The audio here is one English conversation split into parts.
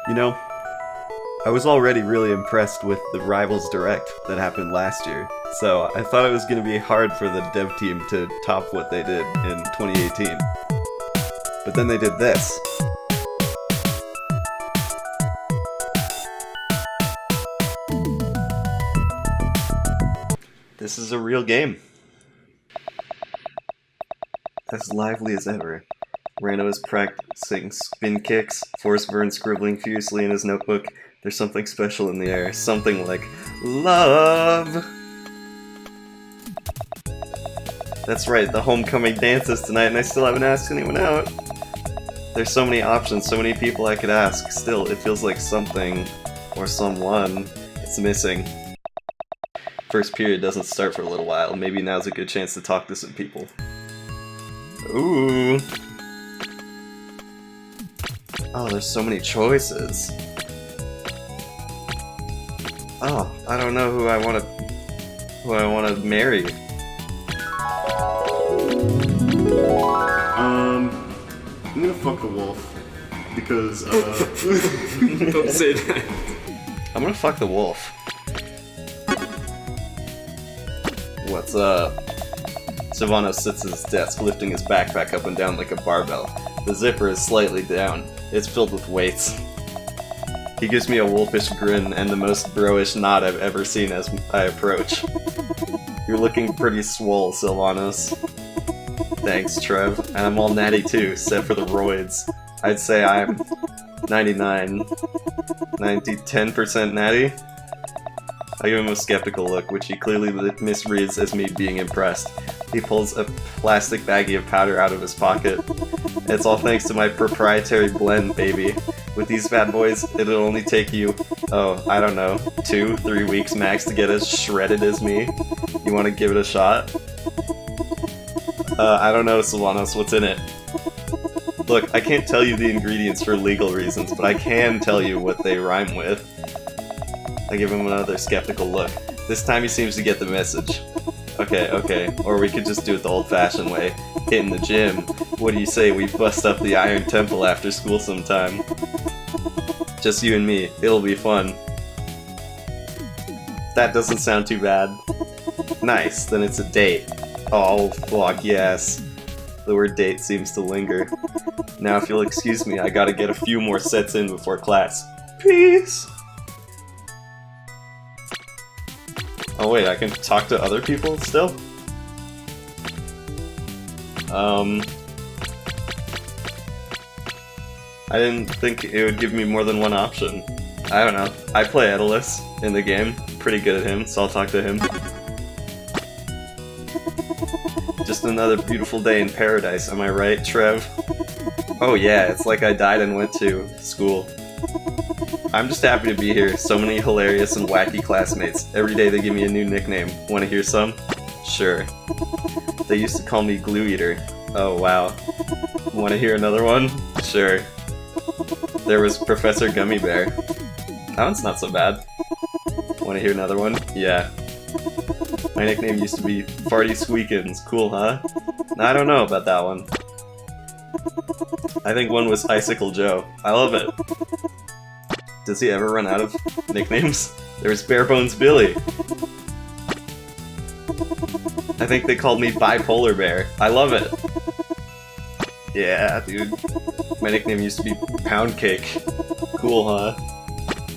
You know, I was already really impressed with the Rivals Direct that happened last year, so I thought it was going to be hard for the dev team to top what they did in 2018. But then they did this. This is a real game. As lively as ever. Rano is practicing spin kicks, Forrest Vern scribbling furiously in his notebook. There's something special in the air. Something like love! That's right, the homecoming dance is tonight and I still haven't asked anyone out. There's so many options, so many people I could ask. Still, it feels like something, or someone, is missing. First period doesn't start for a little while. Maybe now's a good chance to talk to some people. Ooh! Oh, there's so many choices. Oh, I don't know who I want to marry. I'm gonna fuck the wolf because Don't say that. I'm gonna fuck the wolf. What's up? Savano sits at his desk, lifting his backpack up and down like a barbell. The zipper is slightly down. It's filled with weights. He gives me a wolfish grin and the most bro-ish nod I've ever seen as I approach. You're looking pretty swole, Sylvanos. Thanks, Trev. And I'm all natty too, except for the roids. I'd say I'm 99, 10% natty? I give him a skeptical look, which he clearly misreads as me being impressed. He pulls a plastic baggie of powder out of his pocket. It's all thanks to my proprietary blend, baby. With these bad boys, it'll only take you, oh, I don't know, 2-3 weeks max to get as shredded as me. You want to give it a shot? I don't know, Sylvanos, what's in it? Look, I can't tell you the ingredients for legal reasons, but I can tell you what they rhyme with. I give him another skeptical look. This time he seems to get the message. Okay, or we could just do it the old-fashioned way. Hit in the gym. What do you say we bust up the Iron Temple after school sometime? Just you and me. It'll be fun. That doesn't sound too bad. Nice, then it's a date. Oh, fuck yes. The word date seems to linger. Now if you'll excuse me, I gotta get a few more sets in before class. Peace! Oh wait, I can talk to other people still? I didn't think it would give me more than one option. I don't know. I play Edalus in the game. Pretty good at him, so I'll talk to him. Just another beautiful day in paradise, am I right, Trev? Oh yeah, it's like I died and went to school. I'm just happy to be here. So many hilarious and wacky classmates. Every day they give me a new nickname. Want to hear some? Sure. They used to call me Glue Eater. Oh wow. Want to hear another one? Sure. There was Professor Gummy Bear. That one's not so bad. Want to hear another one? Yeah. My nickname used to be Farty Squeakins. Cool, huh? I don't know about that one. I think one was Icicle Joe. I love it. Does he ever run out of nicknames? There's Barebones Billy. I think they called me Bipolar Bear. I love it. Yeah, dude. My nickname used to be Pound Cake. Cool, huh?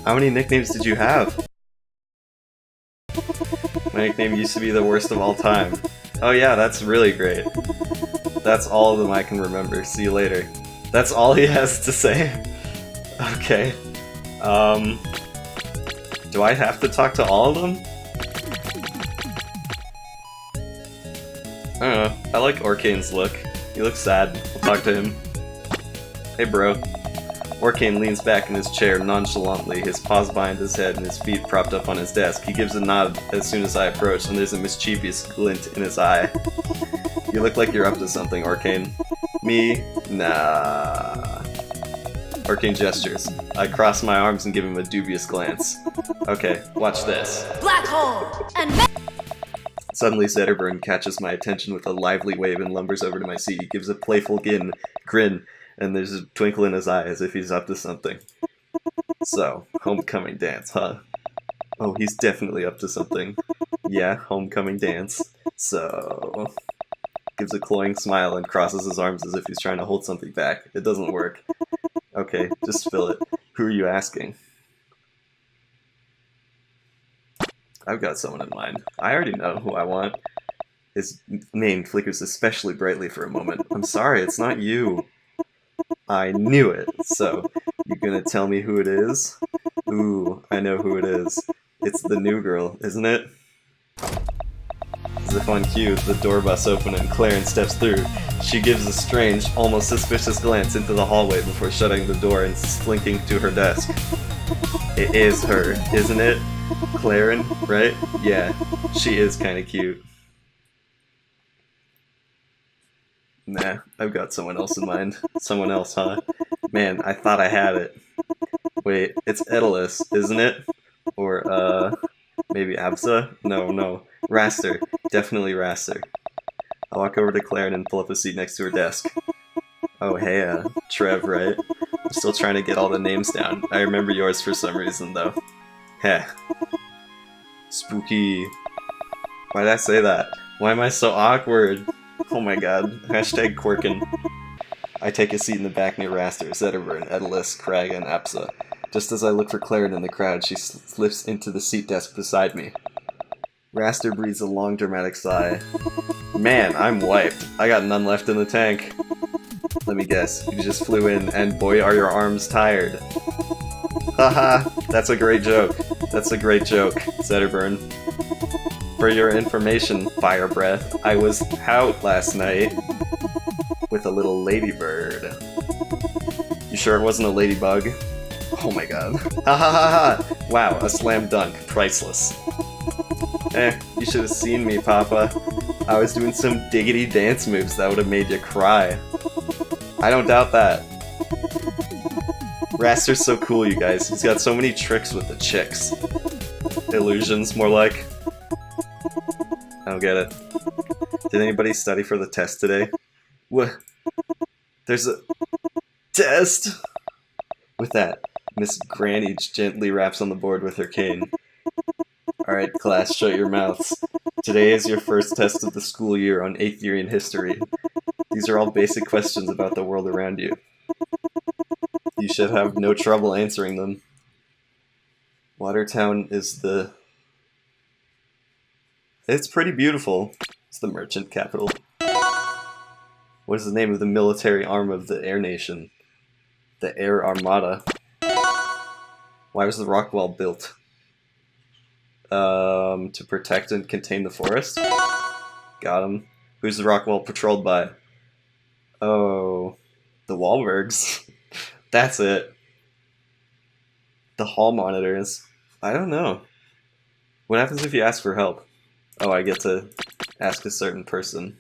How many nicknames did you have? My nickname used to be the worst of all time. Oh yeah, that's really great. That's all of them I can remember. See you later. That's all he has to say? Okay. Do I have to talk to all of them? I don't know. I like Orcane's look. He looks sad. I'll talk to him. Hey bro. Orcane leans back in his chair nonchalantly, his paws behind his head and his feet propped up on his desk. He gives a nod as soon as I approach, and there's a mischievous glint in his eye. You look like you're up to something, Orcane. Me? Nah. Orcane gestures. I cross my arms and give him a dubious glance. Okay, watch this. Black hole! And Suddenly Zetterburn catches my attention with a lively wave and lumbers over to my seat. He gives a playful grin, and there's a twinkle in his eye as if he's up to something. So, homecoming dance, huh? Oh, he's definitely up to something. Yeah, homecoming dance. So... Gives a cloying smile and crosses his arms as if he's trying to hold something back. It doesn't work. Okay, just spill it. Who are you asking? I've got someone in mind. I already know who I want. His name flickers especially brightly for a moment. I'm sorry, it's not you. I knew it. So, you gonna tell me who it is? Ooh, I know who it is. It's the new girl, isn't it? As if on cue, the door busts open and Clarence steps through. She gives a strange, almost suspicious glance into the hallway before shutting the door and slinking to her desk. It is her, isn't it? Claren, right? Yeah, she is kinda cute. Nah, I've got someone else in mind. Someone else, huh? Man, I thought I had it. Wait, it's Edalus, isn't it? Or, maybe Absa? No. Raster. Definitely Raster. I walk over to Claren and pull up a seat next to her desk. Oh, hey, Trev, right? I'm still trying to get all the names down. I remember yours for some reason, though. Heh. Spooky. Why'd I say that? Why am I so awkward? Oh my god. Hashtag Quirkin. I take a seat in the back near Raster, Zetterburn, Edalus, Crag, and Apsa. Just as I look for Claren in the crowd, she slips into the seat desk beside me. Raster breathes a long, dramatic sigh. Man, I'm wiped. I got none left in the tank. Let me guess, you just flew in, and boy are your arms tired. Haha, that's a great joke. That's a great joke, Zetterburn. For your information, Fire Breath, I was out last night with a little ladybird. You sure it wasn't a ladybug? Oh my god. Ha ha ha ha! Wow, a slam dunk. Priceless. You should have seen me, Papa. I was doing some diggity dance moves that would have made you cry. I don't doubt that. Raster's so cool, you guys. He's got so many tricks with the chicks. Illusions, more like. I don't get it. Did anybody study for the test today? What? There's a test? With that, Miss Granny gently raps on the board with her cane. Alright, class, shut your mouths. Today is your first test of the school year on Aetherian history. These are all basic questions about the world around you. You should have no trouble answering them. Watertown is the... It's pretty beautiful. It's the merchant capital. What is the name of the military arm of the Air Nation? The Air Armada. Why was the rock wall built? To protect and contain the forest? Got him. Who's the rock wall patrolled by? Oh, the Wahlbergs. That's it. The hall monitors. I don't know. What happens if you ask for help? Oh, I get to ask a certain person.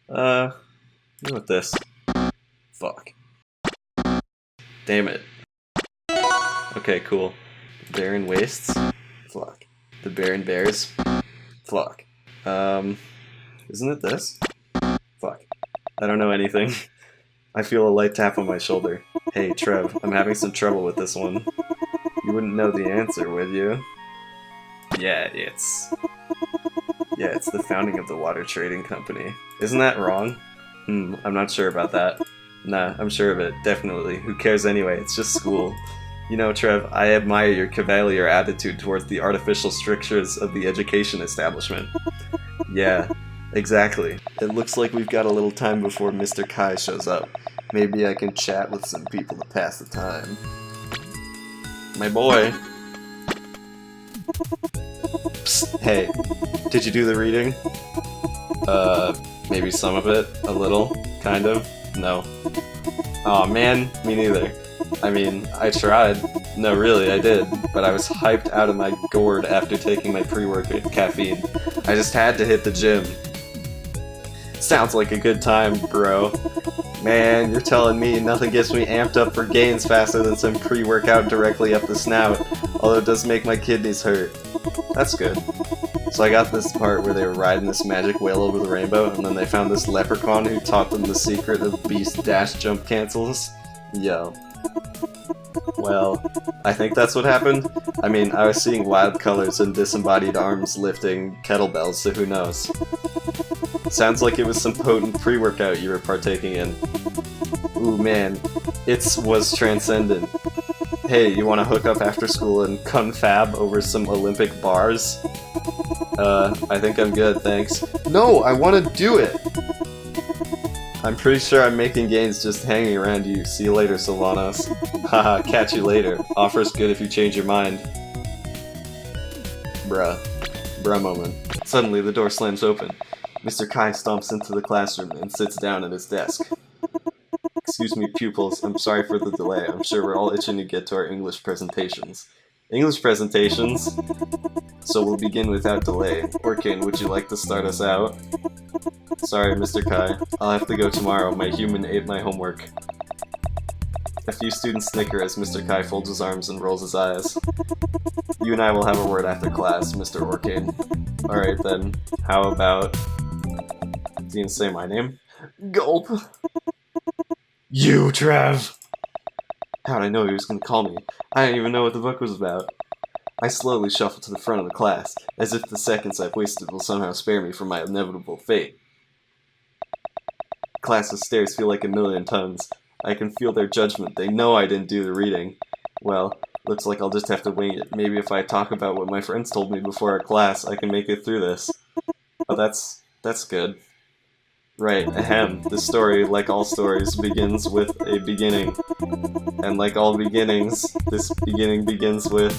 What this? Fuck. Damn it. Okay, cool. Barren Wastes? Fuck. The Barren Bears? Fuck. Isn't it this? Fuck. I don't know anything. I feel a light tap on my shoulder. Hey, Trev, I'm having some trouble with this one. You wouldn't know the answer, would you? Yeah, it's the founding of the Water Trading Company. Isn't that wrong? I'm not sure about that. Nah, I'm sure of it, definitely. Who cares anyway, it's just school. You know, Trev, I admire your cavalier attitude towards the artificial strictures of the education establishment. Yeah, exactly. It looks like we've got a little time before Mr. Kai shows up. Maybe I can chat with some people to pass the time. My boy. Psst, hey, did you do the reading? Maybe some of it, a little, kind of, no. Aw, man, me neither. I mean, I tried. No, really, I did, but I was hyped out of my gourd after taking my pre-workout caffeine. I just had to hit the gym. Sounds like a good time, bro. Man, you're telling me nothing gets me amped up for gains faster than some pre-workout directly up the snout, although it does make my kidneys hurt. That's good. So I got this part where they were riding this magic whale over the rainbow, and then they found this leprechaun who taught them the secret of beast dash jump cancels. Yo, Well, I think that's what happened. I mean, I was seeing wild colors and disembodied arms lifting kettlebells, so who knows. Sounds like it was some potent pre-workout you were partaking in. Ooh man, it was transcendent. Hey, you wanna hook up after school and confab over some Olympic bars? I think I'm good, thanks. No, I wanna do it! I'm pretty sure I'm making gains just hanging around you. See you later, Sylvanos. Haha, catch you later. Offer's good if you change your mind. Bruh. Bruh moment. Suddenly, the door slams open. Mr. Kai stomps into the classroom and sits down at his desk. Excuse me, pupils. I'm sorry for the delay. I'm sure we're all itching to get to our English presentations. English presentations? So we'll begin without delay. Orkin, would you like to start us out? Sorry, Mr. Kai. I'll have to go tomorrow. My human ate my homework. A few students snicker as Mr. Kai folds his arms and rolls his eyes. You and I will have a word after class, Mr. Orkin. Alright then, how about... Do you say my name? Gulp! You, Trev! How'd I know he was gonna call me? I didn't even know what the book was about. I slowly shuffle to the front of the class, as if the seconds I've wasted will somehow spare me from my inevitable fate. Class's stares feel like a million tons. I can feel their judgment. They know I didn't do the reading. Well, looks like I'll just have to wing it. Maybe if I talk about what my friends told me before our class, I can make it through this. Oh, that's good. Right, ahem. This story, like all stories, begins with a beginning. And like all beginnings, this beginning begins with...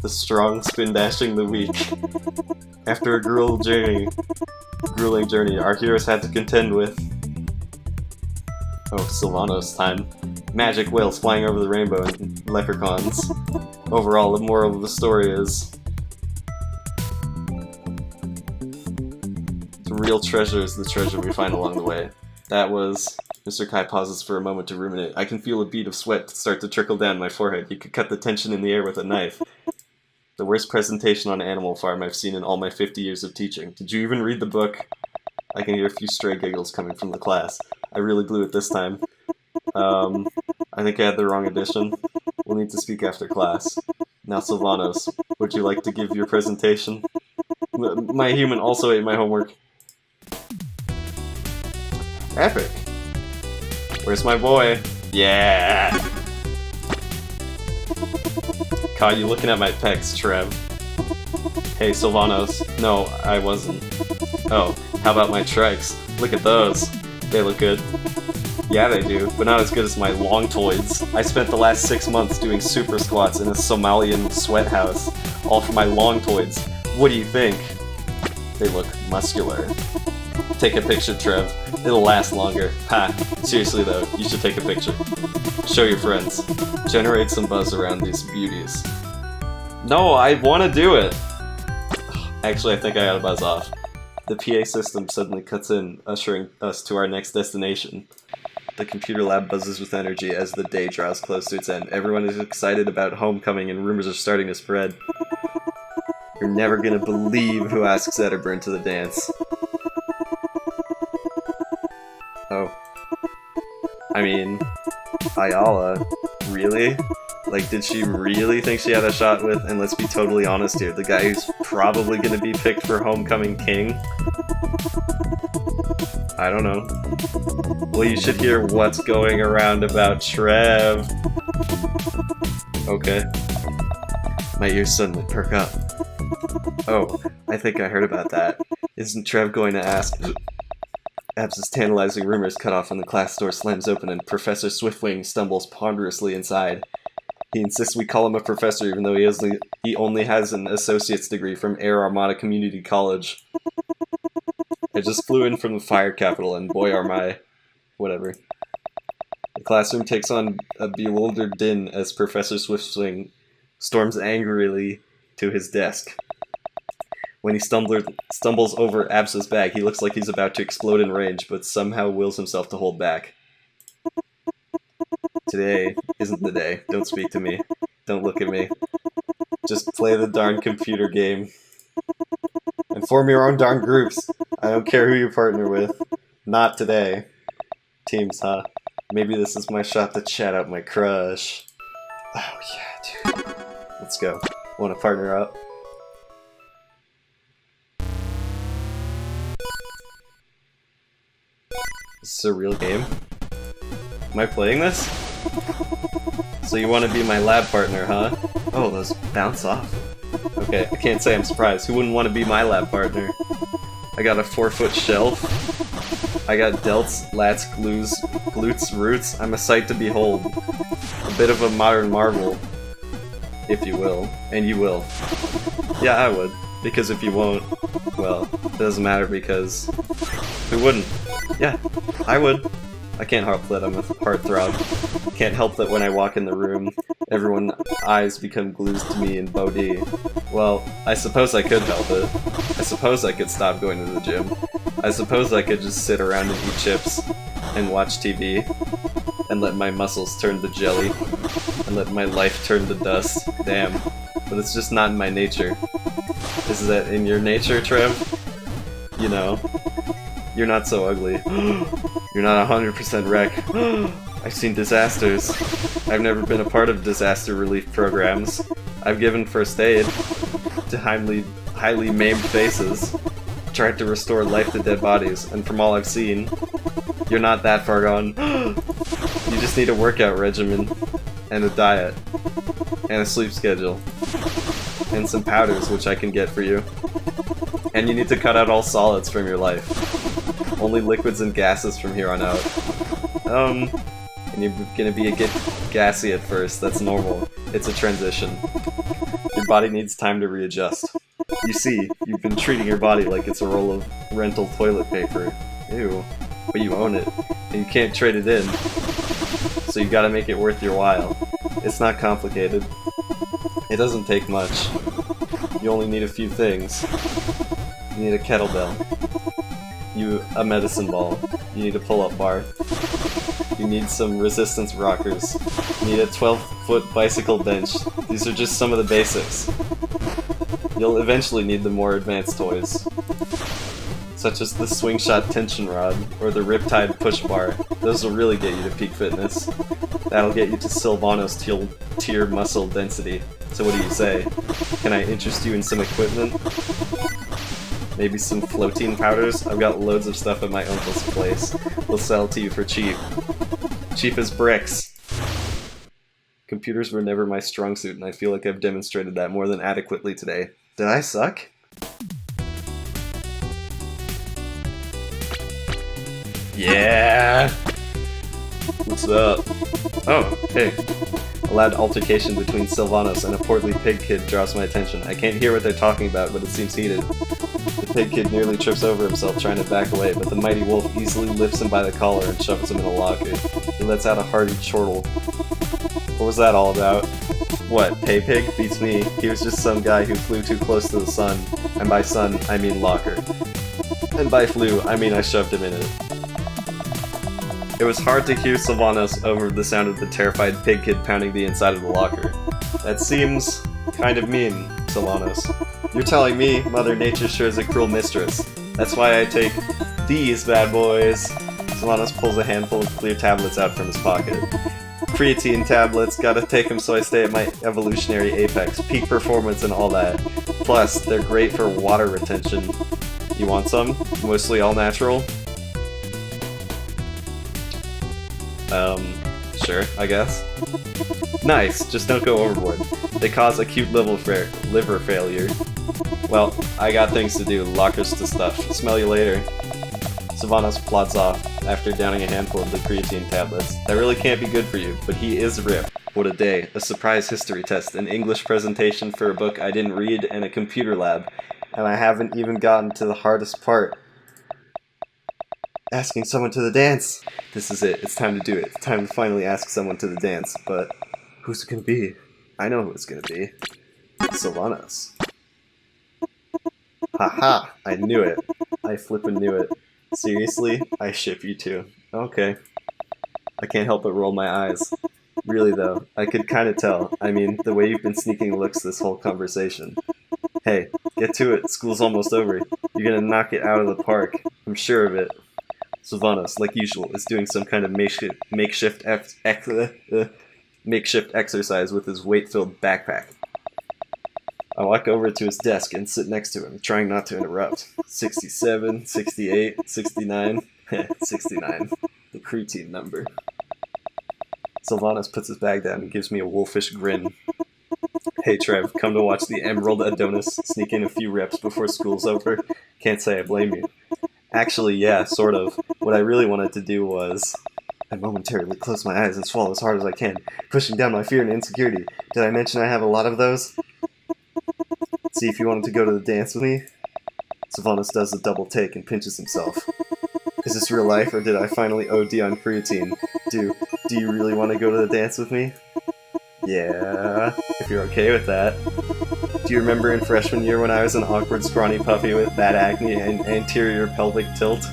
the strong spin dashing the weak. After a grueling journey, our heroes had to contend with... Oh, Sylvanos time. Magic whales flying over the rainbow and leprechauns. Overall, the moral of the story is... the real treasure is the treasure we find along the way. That was... Mr. Kai pauses for a moment to ruminate. I can feel a bead of sweat start to trickle down my forehead. He could cut the tension in the air with a knife. The worst presentation on Animal Farm I've seen in all my 50 years of teaching. Did you even read the book? I can hear a few stray giggles coming from the class. I really blew it this time. I think I had the wrong edition. We'll need to speak after class. Now Sylvanos, would you like to give your presentation? My human also ate my homework. Epic! Where's my boy? Yeah! Caught you looking at my pecs, Trev. Hey, Sylvanos. No, I wasn't. Oh, how about my trikes? Look at those. They look good. Yeah, they do, but not as good as my longtoids. I spent the last 6 months doing super squats in a Somalian sweat house, all for my longtoids. What do you think? They look muscular. Take a picture, Trev. It'll last longer. Ha! Seriously though, you should take a picture. Show your friends. Generate some buzz around these beauties. No, I want to do it! Actually, I think I gotta buzz off. The PA system suddenly cuts in, ushering us to our next destination. The computer lab buzzes with energy as the day draws close to its end. Everyone is excited about homecoming and rumors are starting to spread. You're never gonna believe who asks Zetterburn to the dance. Oh. I mean, Ayala, really? Like, did she really think she had a shot with, and let's be totally honest here, the guy who's probably gonna be picked for homecoming king? I don't know. Well, you should hear what's going around about Trev. Okay. My ears suddenly perk up. Oh, I think I heard about that. Isn't Trev going to ask... Abs's tantalizing rumors cut off when the class door slams open and Professor Swiftwing stumbles ponderously inside. He insists we call him a professor even though he only has an associate's degree from Air Armada Community College. I just flew in from the fire capital and boy are my... whatever. The classroom takes on a bewildered din as Professor Swiftwing storms angrily to his desk. When he stumbles over Absa's bag, he looks like he's about to explode in rage, but somehow wills himself to hold back. Today isn't the day. Don't speak to me. Don't look at me. Just play the darn computer game. And form your own darn groups. I don't care who you partner with. Not today. Teams, huh? Maybe this is my shot to chat out my crush. Oh yeah, dude. Let's go. Wanna partner up? Is this a real game? Am I playing this? So you want to be my lab partner, huh? Oh, those bounce off. Okay, I can't say I'm surprised. Who wouldn't want to be my lab partner? I got a 4-foot shelf. I got delts, lats, glutes, roots. I'm a sight to behold. A bit of a modern marvel, if you will. And you will. Yeah, I would. Because if you won't, well, it doesn't matter because... who wouldn't? Yeah, I would. I can't help that I'm a heartthrob. Can't help that when I walk in the room, everyone's eyes become glues to me in Bodhi. Well, I suppose I could help it. I suppose I could stop going to the gym. I suppose I could just sit around and eat chips and watch TV and let my muscles turn to jelly and let my life turn to dust. Damn. But it's just not in my nature. Is that in your nature, Trev? You know, you're not so ugly. You're not 100% wreck. I've seen disasters. I've never been a part of disaster relief programs. I've given first aid to highly maimed faces. Tried to restore life to dead bodies, and from all I've seen, you're not that far gone. You just need a workout regimen, and a diet, and a sleep schedule, and some powders which I can get for you. And you need to cut out all solids from your life. Only liquids and gases from here on out. And you're gonna be a bit gassy at first, that's normal. It's a transition. Your body needs time to readjust. You see, you've been treating your body like it's a roll of rental toilet paper. Ew. But you own it, and you can't trade it in. So you gotta make it worth your while. It's not complicated. It doesn't take much. You only need a few things. You need a kettlebell. A medicine ball. You need a pull-up bar. You need some resistance rockers. You need a 12-foot bicycle bench. These are just some of the basics. You'll eventually need the more advanced toys, such as the swing shot tension rod or the Riptide push bar. Those will really get you to peak fitness. That'll get you to Sylvanos tier muscle density. So what do you say? Can I interest you in some equipment? Maybe some floating powders? I've got loads of stuff at my uncle's place. We'll sell to you for cheap. Cheap as bricks. Computers were never my strong suit, and I feel like I've demonstrated that more than adequately today. Did I suck? Yeah! What's up? Oh, hey. A loud altercation between Sylvanos and a portly pig kid draws my attention. I can't hear what they're talking about, but it seems heated. The pig kid nearly trips over himself trying to back away, but the mighty wolf easily lifts him by the collar and shoves him in a locker. He lets out a hearty chortle. What was that all about? What, Pay Pig? Beats me. He was just some guy who flew too close to the sun. And by sun, I mean locker. And by flew, I mean I shoved him in it. It was hard to hear Sylvanos over the sound of the terrified pig kid pounding the inside of the locker. That seems kind of mean, Sylvanos. You're telling me Mother Nature sure is a cruel mistress. That's why I take these bad boys. Sylvanos pulls a handful of clear tablets out from his pocket. Creatine tablets, gotta take them so I stay at my evolutionary apex, peak performance and all that. Plus, they're great for water retention. You want some? Mostly all natural? Sure, I guess. Nice, just don't go overboard. They cause acute liver failure. Well, I got things to do, lockers to stuff. Smell you later. Sylvanos plods off, after downing a handful of the creatine tablets. That really can't be good for you, but he is ripped. What a day. A surprise history test, an English presentation for a book I didn't read, and a computer lab. And I haven't even gotten to the hardest part. Asking someone to the dance! This is it. It's time to do it. It's time to finally ask someone to the dance. But who's it gonna be? I know who it's gonna be. Sylvanos. Haha! I knew it. I flippin' knew it. Seriously? I ship you two. Okay. I can't help but roll my eyes. Really though, I could kinda tell. I mean, the way you've been sneaking looks this whole conversation. Hey, get to it. School's almost over. You're gonna knock it out of the park. I'm sure of it. Sylvanas, like usual, is doing some kind of makeshift exercise with his weight-filled backpack. I walk over to his desk and sit next to him, trying not to interrupt. 67, 68, 69, 69, the creatine number. Sylvanas puts his bag down and gives me a wolfish grin. Hey Trev, come to watch the Emerald Adonis sneak in a few reps before school's over? Can't say I blame you. Actually, yeah, sort of. What I really wanted to do was... I momentarily close my eyes and swallow as hard as I can, pushing down my fear and insecurity. Did I mention I have a lot of those? See if you wanted to go to the dance with me? Sylvanas does a double take and pinches himself. Is this real life, or did I finally OD on creatine? Do you really want to go to the dance with me? Yeah, if you're okay with that. Do you remember in freshman year when I was an awkward scrawny puppy with bad acne and anterior pelvic tilt?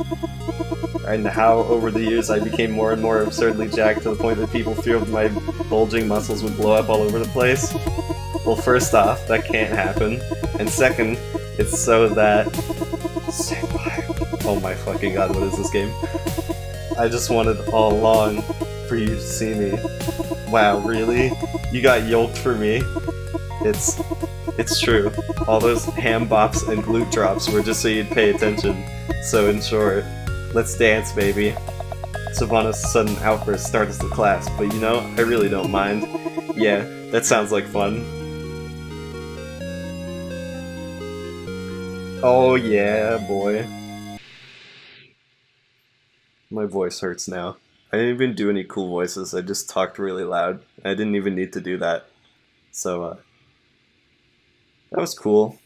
And how over the years I became more and more absurdly jacked to the point that people feared my bulging muscles would blow up all over the place? Well, first off, that can't happen. And second, it's so that... Oh my fucking god, what is this game? I just wanted all along for you to see me. Wow, really? You got yoked for me? It's true. All those ham bops and glute drops were just so you'd pay attention. So in short, let's dance, baby. Sylvanas' sudden outburst starts the class, but you know, I really don't mind. Yeah, that sounds like fun. Oh yeah, boy. My voice hurts now. I didn't even do any cool voices, I just talked really loud. I didn't even need to do that. So, that was cool.